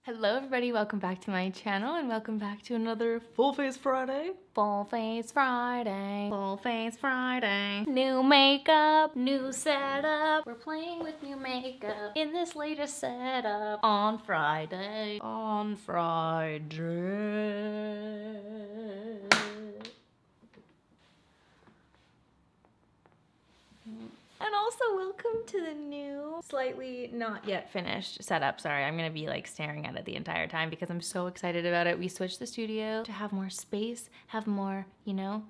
Hello everybody, welcome back to my channel and welcome back to another Full Face Friday. Full Face Friday, Full Face Friday. New makeup, new setup. We're playing with new makeup in this latest setup on Friday. On Friday. And also welcome to the new, slightly not yet finished setup. Sorry, I'm gonna be like staring at it the entire time because I'm so excited about it. We switched the studio to have more space, have more, you know,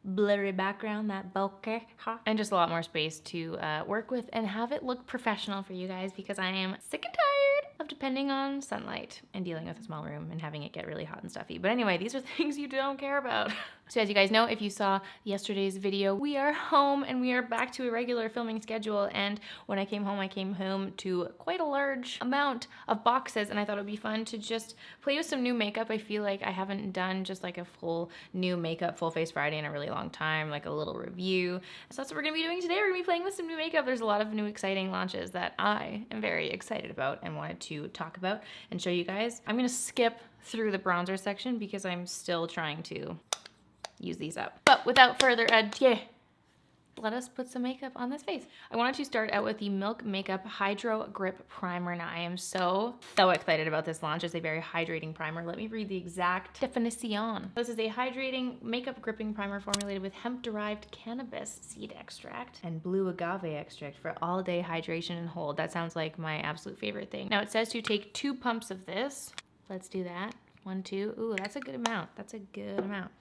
blurry background, that bokeh, and just a lot more space to work with and have it look professional for you guys because I am sick and tired of depending on sunlight and dealing with a small room and having it get really hot and stuffy. But anyway, these are things you don't care about. So as you guys know, if you saw yesterday's video, we are home and we are back to a regular filming schedule. And when I came home to quite a large amount of boxes, and I thought it would be fun to just play with some new makeup. I feel like I haven't done just like a full new makeup Full Face Friday in a really long time, like a little review. So that's what we're gonna be doing today. We're gonna be playing with some new makeup. There's a lot of new exciting launches that I am very excited about and wanted to talk about and show you guys. I'm gonna skip through the bronzer section because I'm still trying to use these up. But without further ado, let us put some makeup on this face. I wanted to start out with the Milk Makeup Hydro Grip Primer. Now I am so excited about this launch. It's a very hydrating primer. Let me read the exact definition. This is a hydrating makeup gripping primer formulated with hemp-derived cannabis seed extract and blue agave extract for all-day hydration and hold. That sounds like my absolute favorite thing. Now it says to take 2 pumps of this. Let's do that. 1, 2. Ooh, that's a good amount. That's a good amount.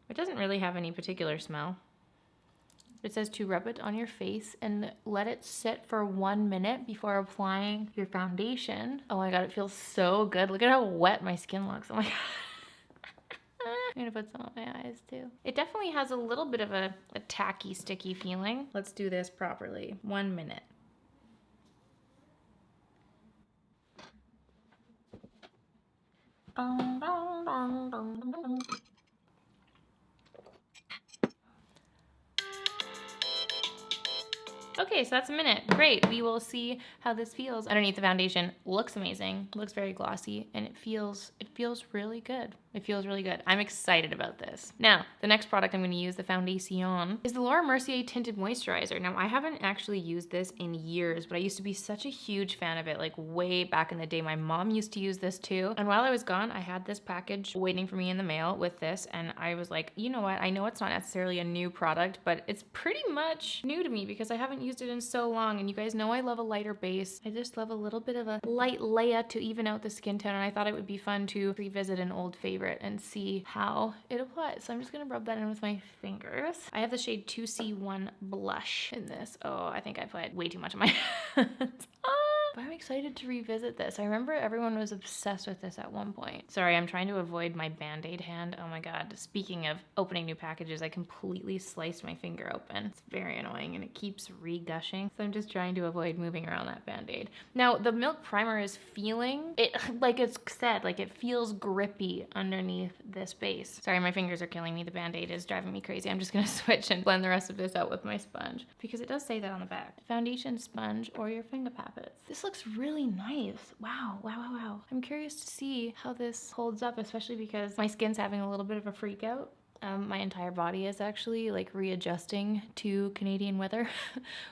It doesn't really have any particular smell. It says to rub it on your face and let it sit for 1 minute before applying your foundation. Oh my god, it feels so good. Look at how wet my skin looks. Oh my god. I'm gonna put some on my eyes too. It definitely has a little bit of a tacky, sticky feeling. Let's do this properly. 1 minute. Okay, so that's a minute. Great. We will see how this feels underneath the foundation. Looks amazing. Looks very glossy, and it feels really good. It feels really good. I'm excited about this. Now, the next product I'm going to use, the foundation, is the Mercier Tinted Moisturizer. Now, I haven't actually used this in years, but I used to be such a huge fan of it, like way back in the day. My mom used to use this too. And while I was gone, I had this package waiting for me in the mail with this, and I was like, you know what? I know it's not necessarily a new product, but it's pretty much new to me because I haven't used it in so long, and you guys know I love a lighter base. I just love a little bit of a light Leah to even out the skin tone, and I thought it would be fun to revisit an old favorite and see how it applies. So I'm just gonna rub that in with my fingers. I have the shade 2C1 Blush in this. Oh, I think I applied way too much on my hands. But I'm excited to revisit this. I remember everyone was obsessed with this at one point. Sorry, I'm trying to avoid my Band-Aid hand. Oh my god. Speaking of opening new packages, I completely sliced my finger open. It's very annoying and it keeps re-gushing. So I'm just trying to avoid moving around that Band-Aid. Now, the Milk Primer is feeling, like it's said, like it feels grippy underneath this base. Sorry, my fingers are killing me. The Band-Aid is driving me crazy. I'm just gonna switch and blend the rest of this out with my sponge because it does say that on the back. Foundation sponge or your finger pappets. This looks really nice. Wow, wow, wow, wow. I'm curious to see how this holds up, especially because my skin's having a little bit of a freak out. My entire body is actually like readjusting to Canadian weather.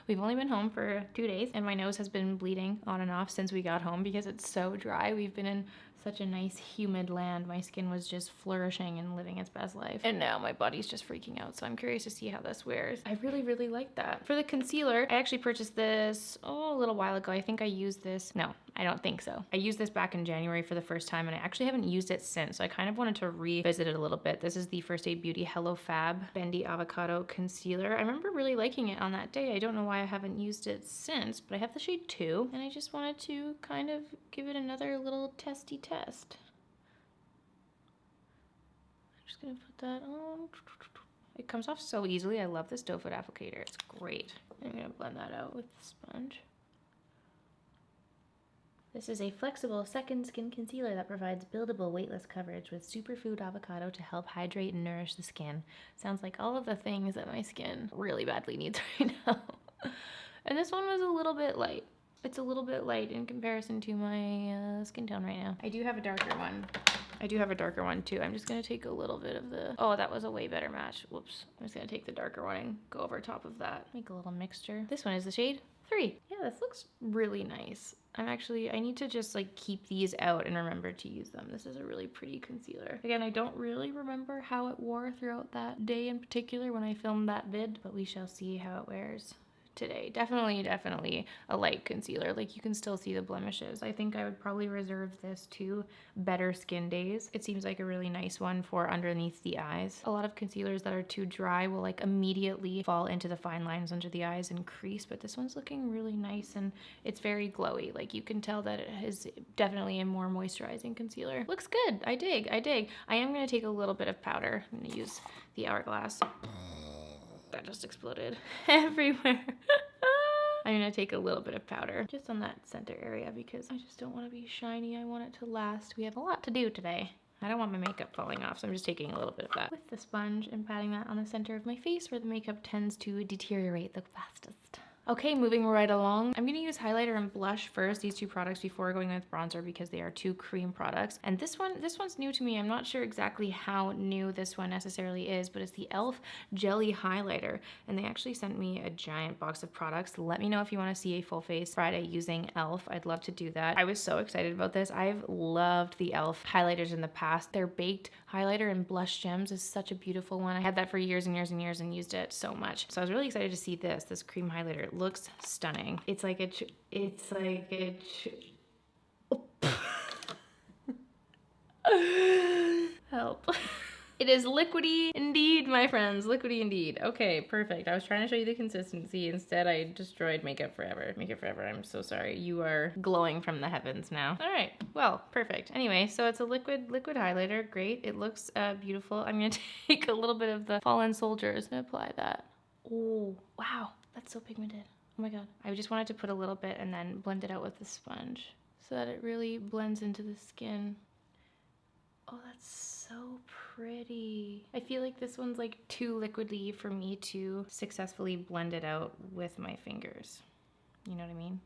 We've only been home for 2 days and my nose has been bleeding on and off since we got home because it's so dry. We've been in such a nice humid land. My skin was just flourishing and living its best life. And now my body's just freaking out. So I'm curious to see how this wears. I really, really like that. For the concealer, I actually purchased this, a little while ago. I think I used this. No, I don't think so. I used this back in January for the first time and I actually haven't used it since. So I kind of wanted to revisit it a little bit. This is the First Aid Beauty Hello Fab Bendy Avocado Concealer. I remember really liking it on that day. I don't know why I haven't used it since, but I have the shade 2 and I just wanted to kind of give it another little testy test. I'm just gonna put that on. It comes off so easily. I love this doe foot applicator. It's great. I'm gonna blend that out with the sponge. This is a flexible second skin concealer that provides buildable weightless coverage with superfood avocado to help hydrate and nourish the skin. Sounds like all of the things that my skin really badly needs right now. And this one was a little bit light. It's a little bit light in comparison to my skin tone right now. I do have a darker one. I do have a darker one too. I'm just gonna take a little bit of the, oh, that was a way better match. Whoops. I'm just gonna take the darker one and go over top of that. Make a little mixture. This one is the shade 3. Yeah, this looks really nice. I need to just like keep these out and remember to use them. This is a really pretty concealer. Again, I don't really remember how it wore throughout that day in particular when I filmed that vid, but we shall see how it wears today. Definitely a light concealer. Like you can still see the blemishes. I think I would probably reserve this to better skin days. It seems like a really nice one for underneath the eyes. A lot of concealers that are too dry will like immediately fall into the fine lines under the eyes and crease, but this one's looking really nice and it's very glowy. Like you can tell that it is definitely a more moisturizing concealer. Looks good. I dig. I am going to take a little bit of powder. I'm going to use the Hourglass. That just exploded everywhere. I'm gonna take a little bit of powder just on that center area because I just don't want to be shiny. I want it to last. We have a lot to do today. I don't want my makeup falling off, so I'm just taking a little bit of that with the sponge and patting that on the center of my face where the makeup tends to deteriorate the fastest. Okay, moving right along. I'm gonna use highlighter and blush first, these two products, before going with bronzer because they are two cream products. And this one's new to me. I'm not sure exactly how new this one necessarily is, but it's the e.l.f. Jelly Highlighter. And they actually sent me a giant box of products. Let me know if you wanna see a full face Friday using e.l.f. I'd love to do that. I was so excited about this. I've loved the e.l.f. highlighters in the past. Their baked highlighter and blush gems is such a beautiful one. I had that for years and years and years and used it so much. So I was really excited to see this cream highlighter. It looks stunning. It's like help. It is liquidy indeed, my friends. Liquidy indeed. Okay, perfect. I was trying to show you the consistency. Instead, I destroyed Makeup Forever. Makeup Forever, I'm so sorry. You are glowing from the heavens now. All right, well, perfect. Anyway, so it's a liquid highlighter. Great, it looks beautiful. I'm gonna take a little bit of the Fallen Soldiers and apply that. Oh, wow, that's so pigmented. Oh my God. I just wanted to put a little bit and then blend it out with the sponge so that it really blends into the skin. Oh, that's so pretty. I feel like this one's like too liquidy for me to successfully blend it out with my fingers. You know what I mean?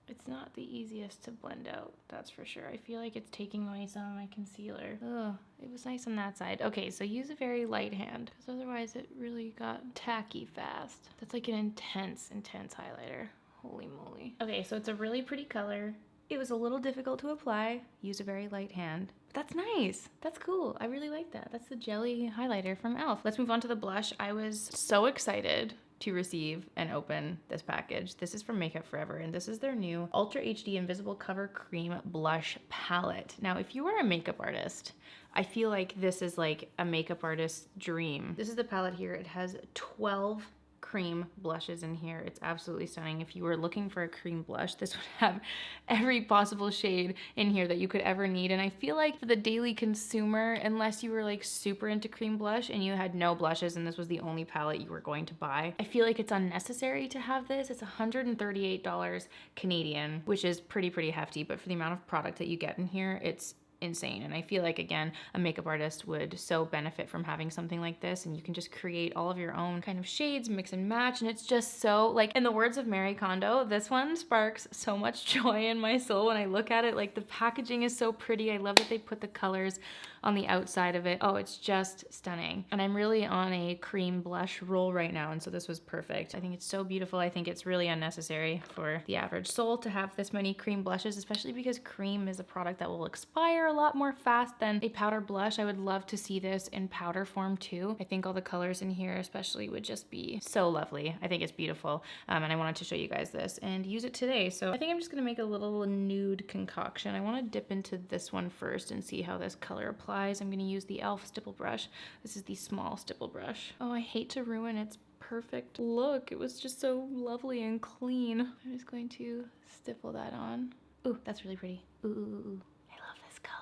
It's not the easiest to blend out, that's for sure. I feel like it's taking away some of my concealer. Ugh, it was nice on that side. Okay, so use a very light hand, because otherwise it really got tacky fast. That's like an intense highlighter. Holy moly. Okay, so it's a really pretty color. It was a little difficult to apply. Use a very light hand. But that's nice. That's cool. I really like that. That's the Jelly Highlighter from e.l.f. Let's move on to the blush. I was so excited to receive and open this package. This is from Makeup Forever, and this is their new Ultra HD Invisible Cover Cream Blush Palette. Now, if you are a makeup artist, I feel like this is like a makeup artist's dream. This is the palette here. It has 12 cream blushes in here. It's absolutely stunning. If you were looking for a cream blush, this would have every possible shade in here that you could ever need. And I feel like for the daily consumer, unless you were like super into cream blush and you had no blushes and this was the only palette you were going to buy, I feel like it's unnecessary to have this. It's $138 Canadian, which is pretty hefty, but for the amount of product that you get in here, it's insane. And I feel like, again, a makeup artist would so benefit from having something like this, and you can just create all of your own kind of shades, mix and match, and it's just so, like, in the words of Marie Kondo, this one sparks so much joy in my soul when I look at it. Like, the packaging is so pretty. I love that they put the colors on the outside of it. Oh, it's just stunning. And I'm really on a cream blush roll right now, and so this was perfect. I think it's so beautiful. I think it's really unnecessary for the average soul to have this many cream blushes, especially because cream is a product that will expire a lot more fast than a powder blush. I would love to see this in powder form too. I think all the colors in here especially would just be so lovely. I think it's beautiful, and I wanted to show you guys this and use it today. So I think I'm just gonna make a little nude concoction. I wanna dip into this one first and see how this color applies. I'm gonna use the e.l.f. stipple brush. This is the small stipple brush. Oh, I hate to ruin its perfect look. It was just so lovely and clean. I'm just going to stipple that on. Ooh, that's really pretty. Ooh, ooh, ooh. I love this color.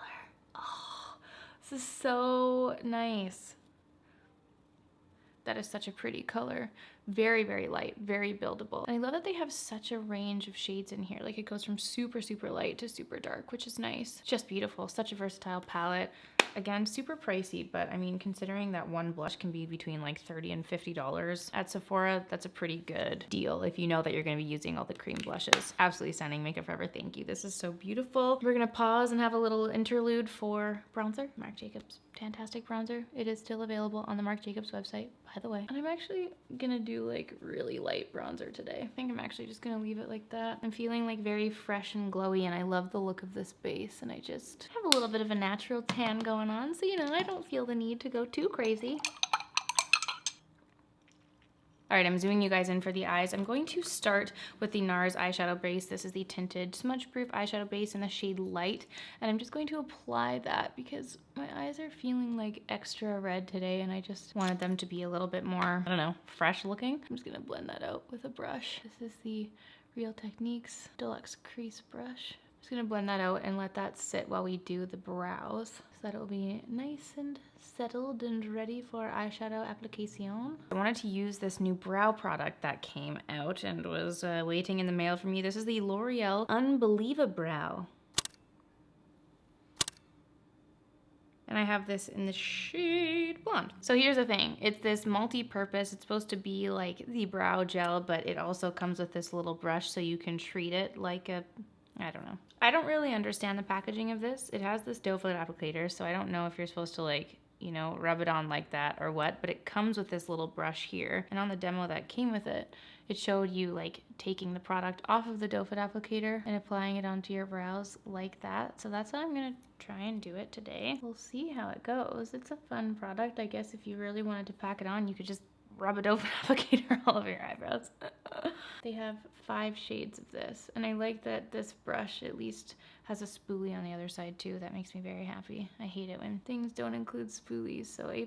Oh, this is so nice. That is such a pretty color. Very light, very buildable. And I love that they have such a range of shades in here. Like, it goes from super light to super dark, which is nice. Just beautiful. Such a versatile palette. Again, super pricey, but I mean, considering that one blush can be between like $30 and $50 at Sephora, that's a pretty good deal if you know that you're gonna be using all the cream blushes. Absolutely stunning. Makeup Forever, thank you. This is so beautiful. We're gonna pause and have a little interlude for bronzer. Marc Jacobs Tantastic Bronzer. It is still available on the Marc Jacobs website, by the way. And I'm actually gonna do like really light bronzer today. I think I'm actually just gonna leave it like that. I'm feeling like very fresh and glowy, and I love the look of this base, and I just have a little bit of a natural tan going on, so you know, I don't feel the need to go too crazy. All right, I'm zooming you guys in for the eyes. I'm going to start with the NARS eyeshadow base. This is the Tinted Smudge Proof eyeshadow base in the shade Light. And I'm just going to apply that because my eyes are feeling like extra red today, and I just wanted them to be a little bit more, I don't know, fresh looking. I'm just gonna blend that out with a brush. This is the Real Techniques Deluxe Crease Brush. Just gonna blend that out and let that sit while we do the brows so that it'll be nice and settled and ready for eyeshadow application. I wanted to use this new brow product that came out and was waiting in the mail for me. This is the L'Oreal Unbelievabrow. And I have this in the shade Blonde. So here's the thing, it's this multi-purpose. It's supposed to be like the brow gel, but it also comes with this little brush so you can treat it like a, I don't know. I don't really understand the packaging of this. It has this doe foot applicator, so I don't know if you're supposed to like, you know, rub it on like that or what, but it comes with this little brush here. And on the demo that came with it, it showed you like taking the product off of the doe foot applicator and applying it onto your brows like that. So that's how I'm gonna try and do it today. We'll see how it goes. It's a fun product. I guess if you really wanted to pack it on, you could just rub a doe foot applicator all over your eyebrows. They have 5 shades of this, and I like that this brush at least has a spoolie on the other side too. That makes me very happy. I hate it when things don't include spoolies, so A++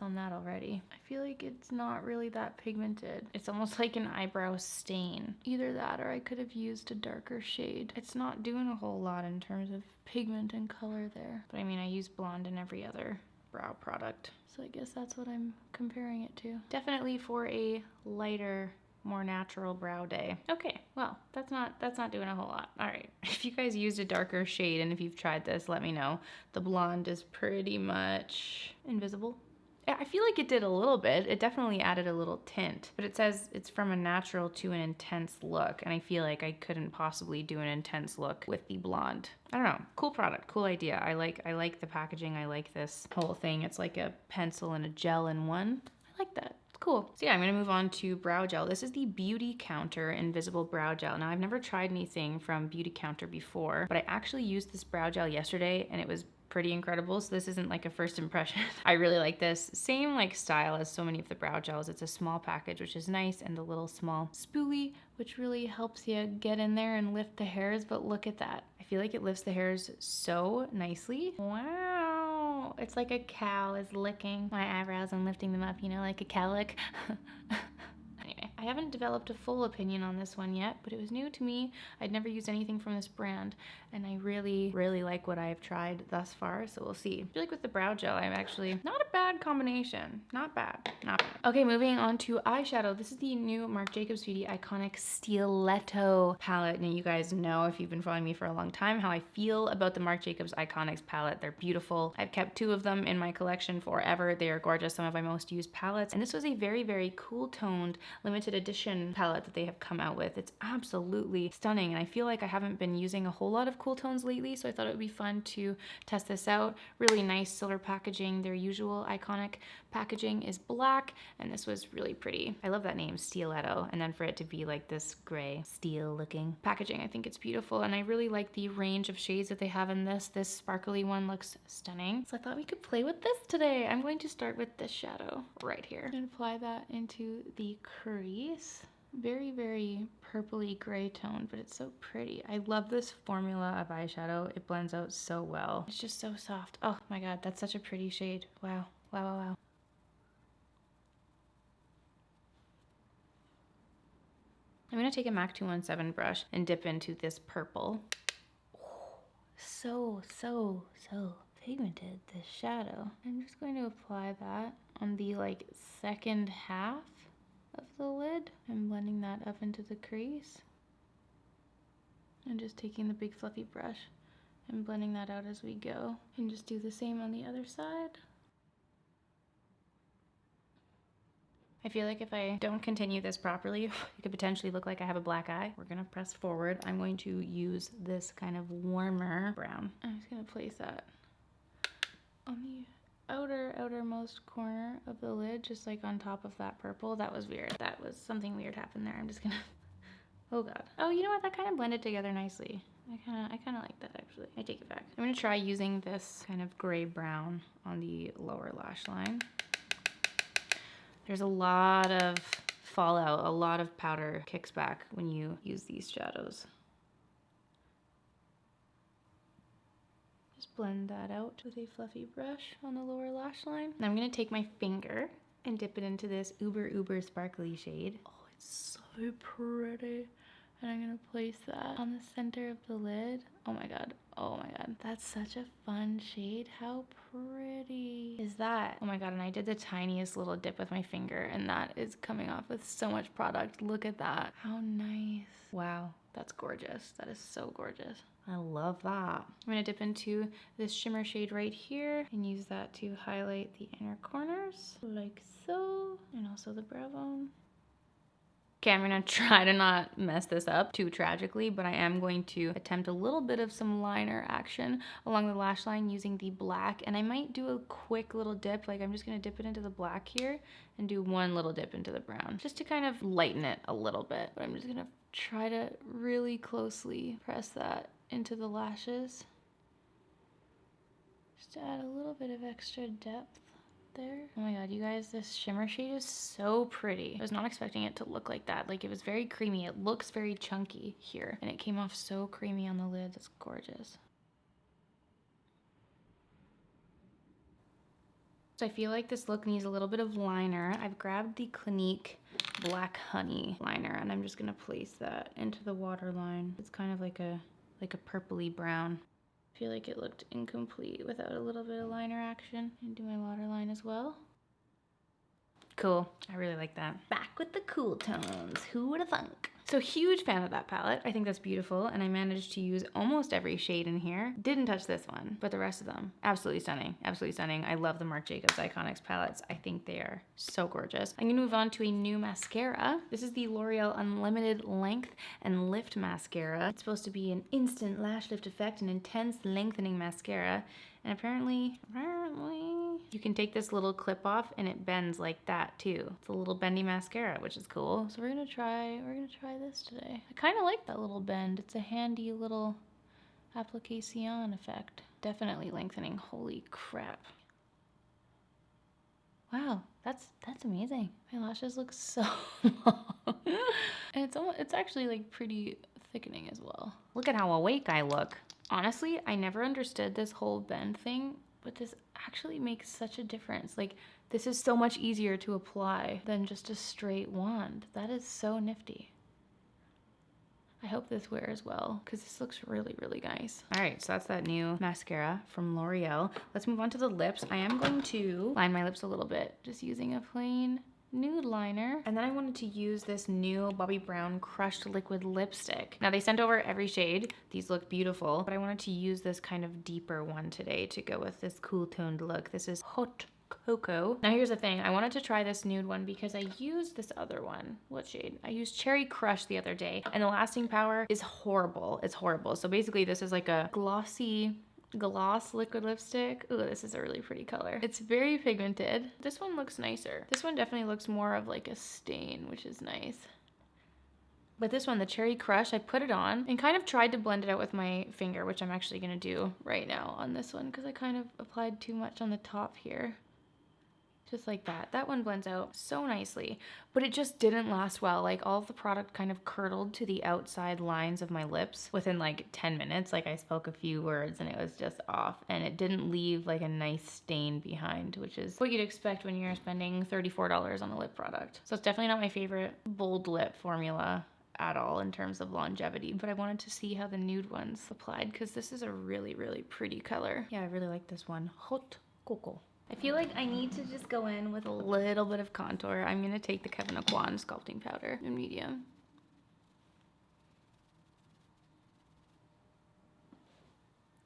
on that already. I feel like it's not really that pigmented. It's almost like an eyebrow stain. Either that or I could have used a darker shade. It's not doing a whole lot in terms of pigment and color there. But I mean, I use blonde in every other brow product, so I guess that's what I'm comparing it to. Definitely for a lighter, more natural brow day. Okay, well, that's not doing a whole lot. All right, if you guys used a darker shade and if you've tried this, let me know. The blonde is pretty much invisible. I feel like it did a little bit. It definitely added a little tint, but it says it's from a natural to an intense look, and I feel like I couldn't possibly do an intense look with the blonde. I don't know. Cool product, cool idea. I like the packaging. I like this whole thing. It's like a pencil and a gel in one. I like that. Cool. So yeah, I'm gonna move on to brow gel. This is the Beauty Counter Invisible Brow Gel. Now, I've never tried anything from Beauty Counter before, but I actually used this brow gel yesterday and it was pretty incredible. So this isn't like a first impression. I really like this. Same like style as so many of the brow gels. It's a small package, which is nice, and the little small spoolie, which really helps you get in there and lift the hairs. But look at that. I feel like it lifts the hairs so nicely. Wow. It's like a cow is licking my eyebrows and lifting them up, you know, like a cow lick. Anyway, I haven't developed a full opinion on this one yet, but it was new to me. I'd never used anything from this brand, and I really, really like what I've tried thus far, so we'll see. I feel like with the brow gel, I'm actually not a bad combination. Not bad, not bad. Okay, moving on to eyeshadow. This is the new Marc Jacobs Beauty Iconic Steeletto palette, and you guys know, if you've been following me for a long time, how I feel about the Marc Jacobs Iconics palette. They're beautiful. I've kept 2 of them in my collection forever. They are gorgeous, some of my most used palettes, and this was a very, very cool-toned, limited edition palette that they have come out with. It's absolutely stunning, and I feel like I haven't been using a whole lot of cool tones lately, so I thought it would be fun to test this out. Really nice silver packaging. Their usual Iconic packaging is black, and this was really pretty. I love that name, Steeletto, and then for it to be like this gray steel looking packaging, I think it's beautiful, and I really like the range of shades that they have in this. This sparkly one looks stunning, so I thought we could play with this today. I'm going to start with this shadow right here and apply that into the crease. Very, very purpley gray tone, but it's so pretty. I love this formula of eyeshadow. It blends out so well. It's just so soft. Oh my god, that's such a pretty shade. Wow, wow, wow, wow. I'm gonna take a MAC 217 brush and dip into this purple. Oh, so pigmented, this shadow. I'm just going to apply that on the like second half of the lid. I'm blending that up into the crease and just taking the big fluffy brush and blending that out as we go. And just do the same on the other side. I feel like if I don't continue this properly, it could potentially look like I have a black eye. We're gonna press forward. I'm going to use this kind of warmer brown. I'm just gonna place that on the outermost corner of the lid, just like on top of that purple. That was weird. That was something weird happened there. I'm just gonna, oh God. Oh, you know what? That kind of blended together nicely. I kind of like that actually. I take it back. I'm gonna try using this kind of gray brown on the lower lash line. There's a lot of fallout, a lot of powder kicks back when you use these shadows. Just blend that out with a fluffy brush on the lower lash line. And I'm gonna take my finger and dip it into this uber sparkly shade. Oh, it's so pretty. And I'm gonna place that on the center of the lid. Oh my God, oh my God. That's such a fun shade. How pretty is that? Oh my God, and I did the tiniest little dip with my finger and that is coming off with so much product. Look at that, how nice. Wow, that's gorgeous. That is so gorgeous. I love that. I'm gonna dip into this shimmer shade right here and use that to highlight the inner corners, like so, and also the brow bone. Okay, I'm gonna try to not mess this up too tragically, but I am going to attempt a little bit of some liner action along the lash line using the black, and I might do a quick little dip, like I'm just gonna dip it into the black here and do one little dip into the brown, just to kind of lighten it a little bit. But I'm just gonna try to really closely press that into the lashes, just to add a little bit of extra depth. There. Oh my God, you guys, this shimmer shade is so pretty. I was not expecting it to look like that. Like, it was very creamy. It looks very chunky here, and it came off so creamy on the lids. It's gorgeous. So I feel like this look needs a little bit of liner. I've grabbed the Conic Black Honey liner, and I'm just gonna place that into the waterline. It's kind of like a purpley brown. I feel like it looked incomplete without a little bit of liner action. And do my waterline as well. Cool, I really like that. Back with the cool tones, who would have thunk? So huge fan of that palette. I think that's beautiful, and I managed to use almost every shade in here. Didn't touch this one, but the rest of them, absolutely stunning, absolutely stunning. I love the Marc Jacobs Iconics palettes. I think they are so gorgeous. I'm gonna move on to a new mascara. This is the L'Oreal Unlimited Length and Lift Mascara. It's supposed to be an instant lash lift effect and intense lengthening mascara. And apparently, you can take this little clip off and it bends like that too. It's a little bendy mascara, which is cool. So we're gonna try this today. I kind of like that little bend. It's a handy little application effect. Definitely lengthening, holy crap. Wow, that's amazing. My lashes look so long. And it's actually like pretty thickening as well. Look at how awake I look. Honestly, I never understood this whole bend thing, but this actually makes such a difference. Like, this is so much easier to apply than just a straight wand. That is so nifty. I hope this wears well, because this looks really, really nice. All right, so that's that new mascara from L'Oreal. Let's move on to the lips. I am going to line my lips a little bit, just using a plain nude liner. And then I wanted to use this new Bobbi Brown crushed liquid lipstick. Now they sent over every shade. These look beautiful, but I wanted to use this kind of deeper one today to go with this cool toned look. This is Hot Cocoa. Now here's the thing. I wanted to try this nude one because I used this other one. What shade? I used Cherry Crush the other day, and the lasting power is horrible. It's horrible. So basically this is like a gloss liquid lipstick. Ooh, this is a really pretty color. It's very pigmented. This one looks nicer. This one definitely looks more of like a stain, which is nice. But this one, the Cherry Crush, I put it on and kind of tried to blend it out with my finger, which I'm actually gonna do right now on this one because I kind of applied too much on the top here. Just like that. That one blends out so nicely, but it just didn't last well. Like, all of the product kind of curdled to the outside lines of my lips within like 10 minutes. Like, I spoke a few words and it was just off, and it didn't leave like a nice stain behind, which is what you'd expect when you're spending $34 on a lip product. So it's definitely not my favorite bold lip formula at all in terms of longevity, but I wanted to see how the nude ones applied because this is a really, really pretty color. Yeah, I really like this one. Hot Cocoa. I feel like I need to just go in with a little bit of contour. I'm gonna take the Kevyn Aucoin sculpting powder in medium.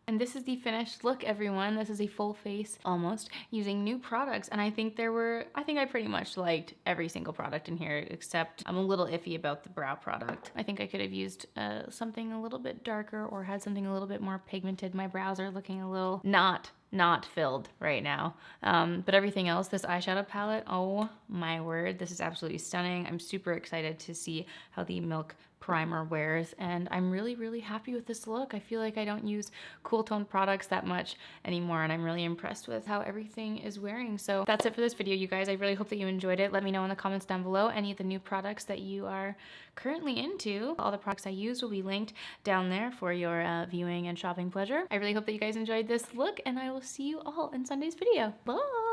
And And this is the finished look, everyone. This is a full face almost using new products. And I think I pretty much liked every single product in here, except I'm a little iffy about the brow product. I think I could have used something a little bit darker or had something a little bit more pigmented. My brows are looking a little not filled right now. But everything else, this eyeshadow palette, oh my word, this is absolutely stunning. I'm super excited to see how the Milk primer wears, and I'm really, really happy with this look. I feel like I don't use cool tone products that much anymore, and I'm really impressed with how everything is wearing. So that's it for this video, you guys. I really hope that you enjoyed it. Let me know in the comments down below any of the new products that you are currently into. All the products I use will be linked down there for your viewing and shopping pleasure. I really hope that you guys enjoyed this look, and I will see you all in Sunday's video. Bye!